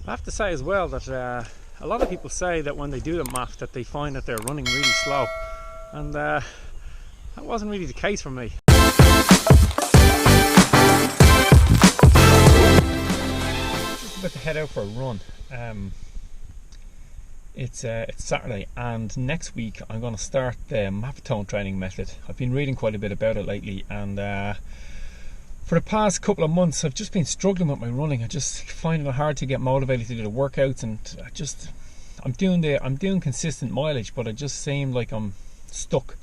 I have to say as well that a lot of people say that when they do the math that they find that they're running really slow, and that wasn't really the case for me. Just about to head out for a run. It's Saturday, and next week I'm going to start the Maffetone training method. I've been reading quite a bit about it lately, and for the past couple of months I've just been struggling with my running. I just find it hard to get motivated to do the workouts, and I'm doing consistent mileage, but I just seem like I'm stuck.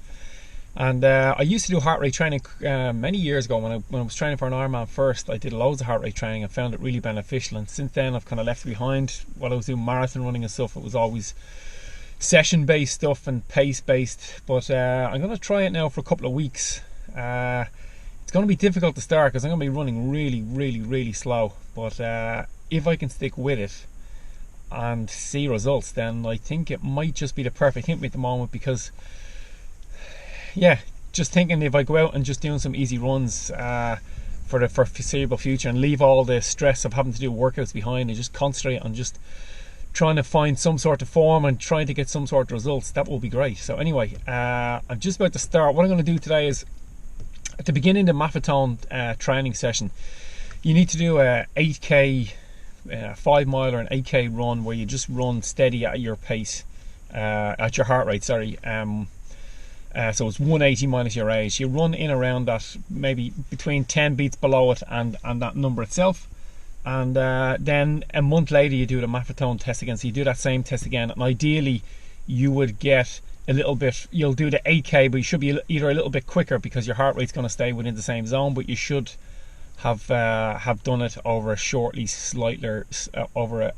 And I used to do heart rate training many years ago when I was training for an Ironman first. I did loads of heart rate training and found it really beneficial, and since then I've kind of left it behind. While I was doing marathon running and stuff, it was always session based stuff and pace based, but I'm going to try it now for a couple of weeks. It's going to be difficult to start because I'm going to be running really slow, but if I can stick with it and see results, then I think it might just be the perfect thing for me at the moment, because just thinking if I go out and just doing some easy runs for the foreseeable future and leave all the stress of having to do workouts behind and just concentrate on just trying to find some sort of form and trying to get some sort of results, that will be great. So anyway, I'm just about to start. What I'm going to do today is, at the beginning of the Maffetone training session, you need to do a 8k 5 mile or an 8k run where you just run steady at your pace, at your heart rate, sorry. So it's 180 minus your age. You run in around that, maybe between 10 beats below it and that number itself, and then a month later you do the Maffetone test again. So you do that same test again, and ideally you would get a little bit, you'll do the 8k, but you should be either a little bit quicker because your heart rate's going to stay within the same zone, but you should have done it over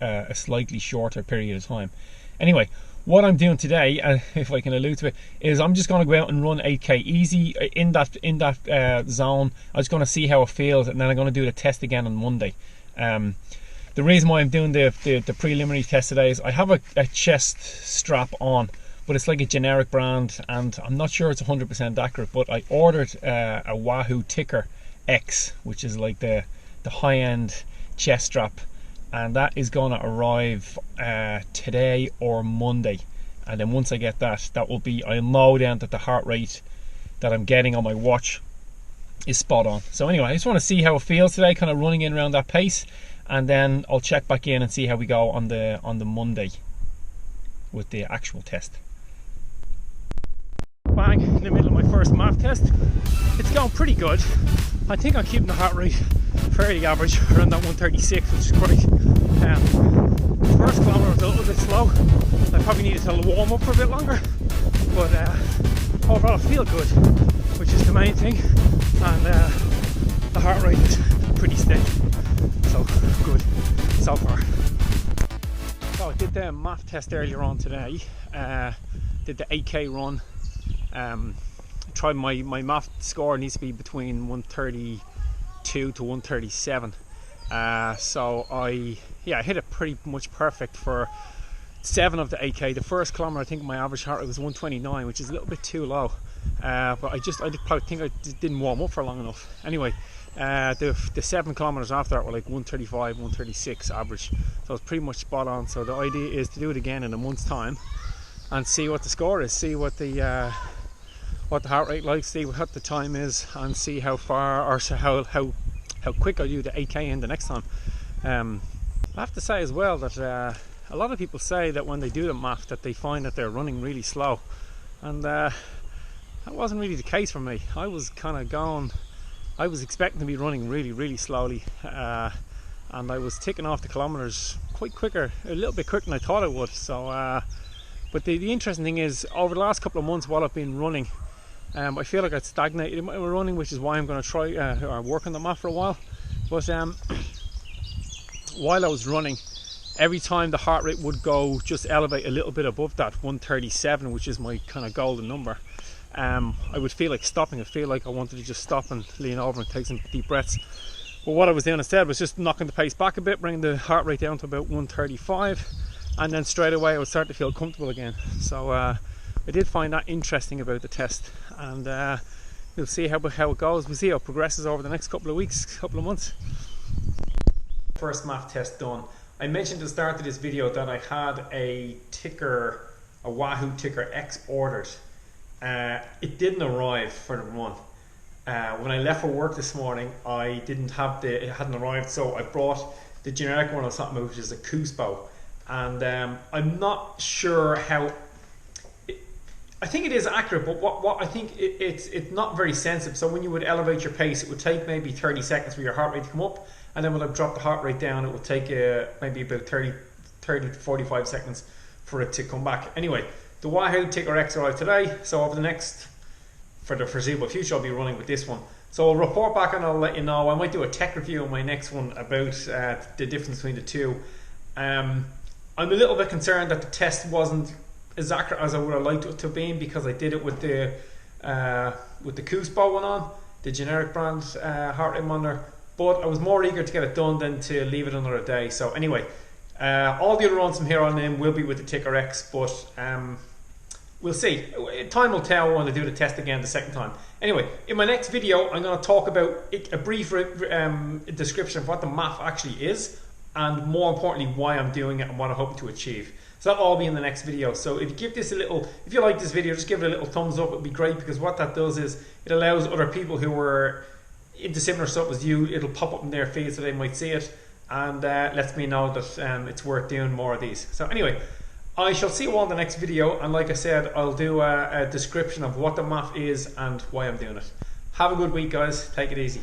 a slightly shorter period of time. Anyway, what I'm doing today, if I can allude to it, is I'm just going to go out and run 8k easy in that zone. I'm just going to see how it feels, and then I'm going to do the test again on Monday. The reason why I'm doing the preliminary test today is I have a chest strap on, but it's like a generic brand, and I'm not sure it's 100% accurate, but I ordered a Wahoo Ticker X, which is like the high-end chest strap, and that is going to arrive today or Monday. And then once I get that will be, I'll know then that the heart rate that I'm getting on my watch is spot on. So anyway, I just want to see how it feels today, kind of running in around that pace, and then I'll check back in and see how we go on the Monday with the actual test. Bang, in the middle of my first math test. It's going pretty good. I think I'm keeping the heart rate fairly average, around that 136, which is great. The first kilometre was a little bit slow. I probably needed to warm up for a bit longer, but overall I feel good, which is the main thing, and the heart rate is pretty steady, so good so far. So I did the math test earlier on today, did the 8k run. Tried my math score needs to be between 132 to 137, so I hit it pretty much perfect for 7 of the 8k. The first kilometre I think my average heart rate was 129, which is a little bit too low, but I probably think I didn't warm up for long enough. Anyway, the 7 kilometres after that were like 135, 136 average, so it's pretty much spot on. So the idea is to do it again in a month's time and see what the score is, see what the heart rate like, see what the time is, and see how far or how quick I do the 8k in the next time. I have to say as well that a lot of people say that when they do the math that they find that they're running really slow, and that wasn't really the case for me. I was expecting to be running really slowly, and I was ticking off the kilometers quite quicker, a little bit quicker than I thought I would. So but the interesting thing is, over the last couple of months while I've been running, I feel like I'd stagnated in my running, which is why I'm going to try or work on the math for a while. But while I was running, every time the heart rate would go just elevate a little bit above that 137, which is my kind of golden number, I would feel like stopping. I feel like I wanted to just stop and lean over and take some deep breaths. But what I was doing instead was just knocking the pace back a bit, bringing the heart rate down to about 135, and then straight away I would start to feel comfortable again. So I did find that interesting about the test, and we'll see how it goes. We'll see how it progresses over the next couple of weeks, couple of months. First math test done. I mentioned at the start of this video that I had a Wahoo Ticker X ordered. It didn't arrive for the run. When I left for work this morning, it hadn't arrived, so I brought the generic one I was talking about, which is a Cuspo. And I'm not sure how. I think it is accurate, but what I think it's not very sensitive. So when you would elevate your pace, it would take maybe 30 seconds for your heart rate to come up, and then when I drop the heart rate down, it would take maybe about 30 to 45 seconds for it to come back. Anyway, the Wahoo Ticker X arrived today, so for the foreseeable future, I'll be running with this one. So I'll report back and I'll let you know. I might do a tech review on my next one about the difference between the two. I'm a little bit concerned that the test wasn't as accurate as I would have liked it to have been, because I did it with the Cuspo one on, the generic brand heart rate monitor, but I was more eager to get it done than to leave it another day. So anyway, all the other runs from here on in will be with the Ticker X, but we'll see. Time will tell when I do the test again the second time. Anyway, in my next video, I'm going to talk about a brief description of what the MAF actually is, and more importantly, why I'm doing it and what I'm hoping to achieve. So that'll all be in the next video. So if you like this video, just give it a little thumbs up. It'd be great, because what that does is it allows other people who are into similar stuff as you, it'll pop up in their feed so they might see it, and lets me know that it's worth doing more of these. So anyway, I shall see you all in the next video, and like I said, I'll do a description of what the MAF is and why I'm doing it. Have a good week, guys. Take it easy.